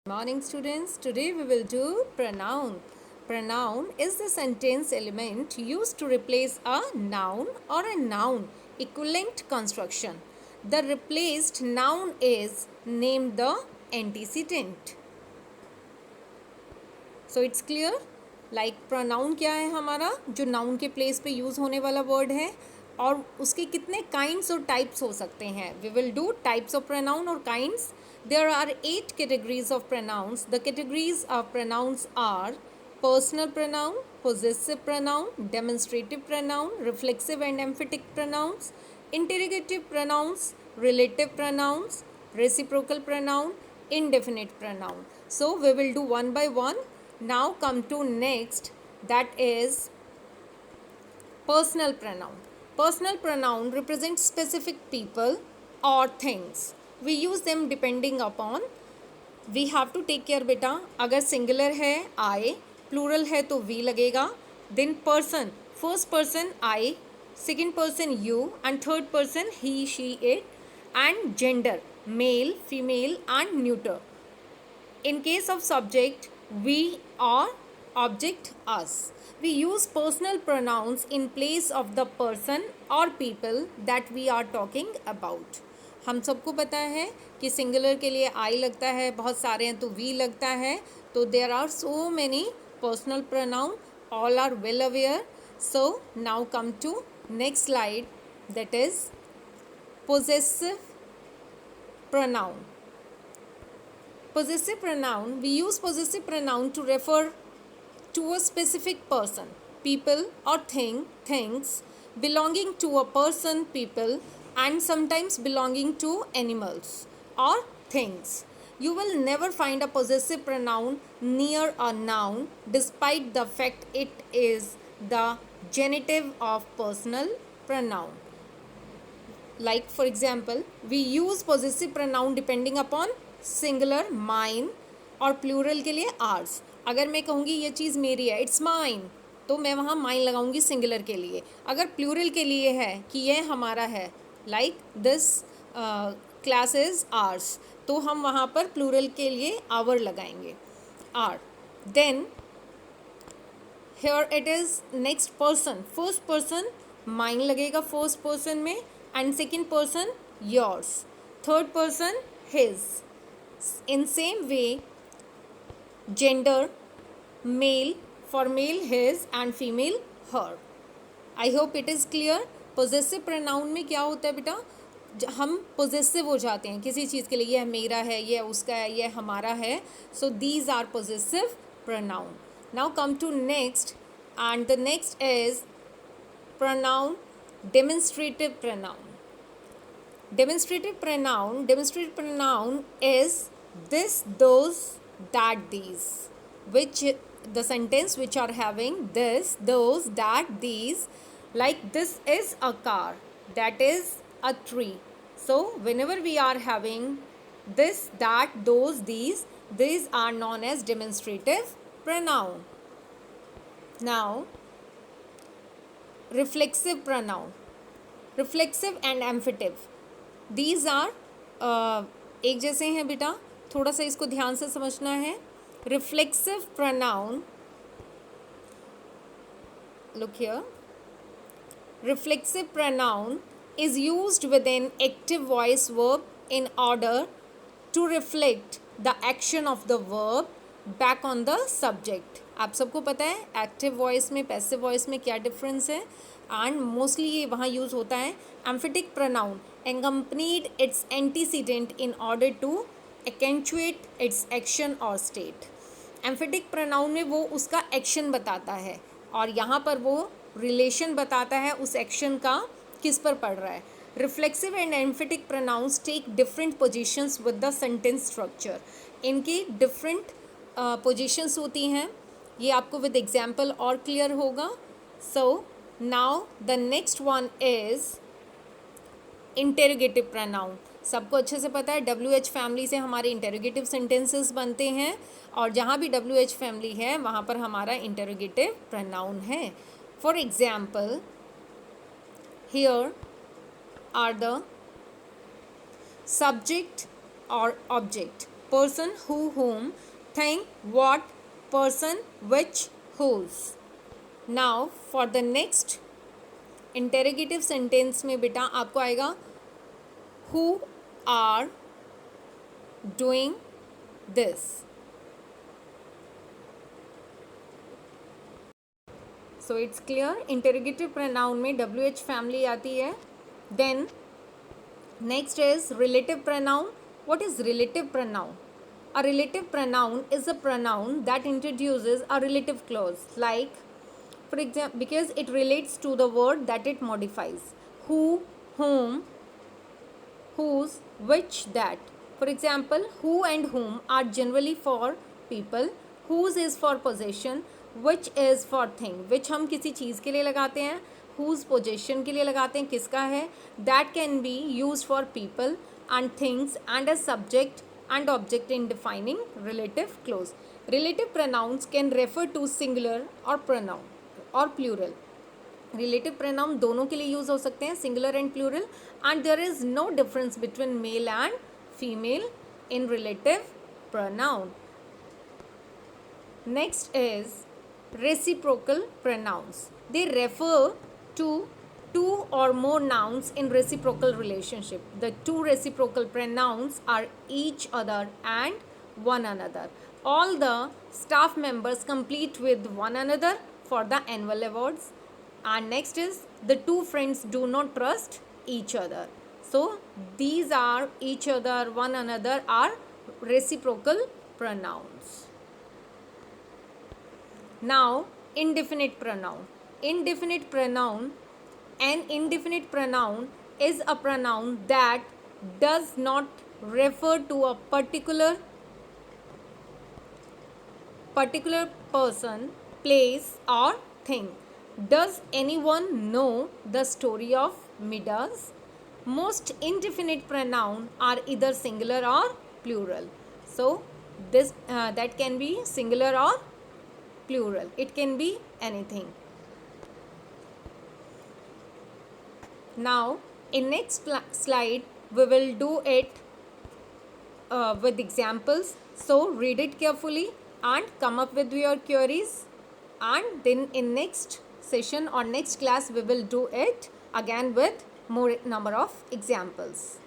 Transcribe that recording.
Morning students, today we will do pronoun. Pronoun is the sentence element used to replace a noun or a noun equivalent construction. The replaced noun is named the antecedent. So it's clear? Like pronoun क्या है हमारा, जो noun के place पे use होने वाला word है और उसके कितने kinds और types हो सकते हैं. We will do types of pronoun or kinds. There are 8 categories of pronouns. The categories of pronouns are personal pronoun, possessive pronoun, demonstrative pronoun, reflexive and emphatic pronouns, interrogative pronouns, relative pronouns, reciprocal pronoun, indefinite pronoun. So we will do one by one. Now come to next, that is personal pronoun. Personal pronoun represents specific people or things. We use them depending upon. We have to take care बेटा, अगर singular है I, plural है तो V लगेगा. Then person, first person I, second person you and third person he, she, it. And gender, male, female and neuter. In case of subject, we or object us. We use personal pronouns in place of the person or people that we are talking about. हम सबको पता है कि singular के लिए आई लगता है, बहुत सारे हैं तो वी लगता है. तो there are so many personal pronoun, all are well aware. So now come to next slide, that is possessive pronoun. Possessive pronoun, we use possessive pronoun to refer to a specific person, people or things belonging to a person, people and sometimes belonging to animals or things. You will never find a possessive pronoun near a noun despite the fact it is the genitive of personal pronoun. Like for example, we use possessive pronoun depending upon singular mine और plural के लिए hours. अगर मैं कहूँगी ये चीज़ मेरी है, it's mine, तो मैं वहाँ माइन लगाऊंगी सिंगुलर के लिए. अगर प्लूरल के लिए है कि ये हमारा है, like this class is ours, तो हम वहाँ पर प्लूरल के लिए आवर लगाएंगे, are. Then here it is next person. First person mine लगेगा फर्स्ट पर्सन में and second person yours, third person his. In same way, gender, male, for male his and female her. I hope it is clear. Possessive pronoun में क्या होता है बेटा, हम possessive हो जाते हैं किसी चीज़ के लिए, यह मेरा है, यह उसका है, यह हमारा है. So these are possessive pronoun. Now come to next, and the next is pronoun, demonstrative pronoun. Demonstrative pronoun is this, those, that, these, which the sentence which are having this, those, that, these. Like this is a car, that is a tree. So whenever we are having this, that, those, these are known as demonstrative pronoun. Now reflexive pronoun, reflexive and emphatic, these are एक जैसे हैं बेटा, थोड़ा सा इसको ध्यान से समझना है. Reflexive pronoun, look here, reflexive pronoun is used with an active voice verb in order to reflect the action of the verb back on the subject. आप सबको पता है एक्टिव वॉइस में पैसिव वॉइस में क्या डिफरेंस है, and mostly ये वहाँ यूज़ होता है. Emphatic pronoun accompanied its antecedent in order to accentuate its action or state. Emphatic pronoun में वो उसका एक्शन बताता है और यहाँ पर वो रिलेशन बताता है उस एक्शन का किस पर पड़ रहा है. Reflexive and emphatic pronouns take different positions with the sentence structure. इनकी डिफरेंट पोजीशंस होती हैं, ये आपको विद एग्जाम्पल और क्लियर होगा. So now the next one is interrogative pronoun. सबको अच्छे से पता है WH फैमिली से हमारे इंटेरोगेटिव सेंटेंसेस बनते हैं और जहाँ भी WH फैमिली है वहाँ पर हमारा इंटेरोगेटिव प्रोनाउन है. For example, here are the subject और object. person, who, whom, thing, what, person, which, whose. Now for the next interrogative sentence में बेटा आपको आएगा who are doing this. So it's clear, interrogative pronoun में WH family आती है. Then next is relative pronoun. What is relative pronoun? A relative pronoun is a pronoun that introduces a relative clause, like for example, because it relates to the word that it modifies. Who, whom, whose, which, that. For example, who and whom are generally for people. Whose is for possession. Which is for thing. Which हम किसी चीज़ के लिए लगाते हैं. Whose possession के लिए लगाते हैं, किसका है. That can be used for people and things and as subject and object in defining relative clause. Relative pronouns can refer to singular or pronoun और प्लूरल. रिलेटिव प्रोनाउन दोनों के लिए यूज हो सकते हैं, singular and plural, and there is no difference between male and female in relative pronoun. Next is reciprocal pronouns. They refer to two or more nouns in reciprocal relationship. The two reciprocal pronouns are each other and one another. All the staff members compete with one another for the annual awards. And next is the two friends do not trust each other. So these are each other, one another are reciprocal pronouns. Now indefinite pronoun. Indefinite pronoun. An indefinite pronoun is a pronoun that does not refer to a particular person, place or thing. Does anyone know the story of Midas? Most indefinite pronoun are either singular or plural. So this that can be singular or plural. It can be anything. Now in next slide we will do it with examples. So read it carefully and come up with your queries, and then in next session or next class we will do it again with more number of examples.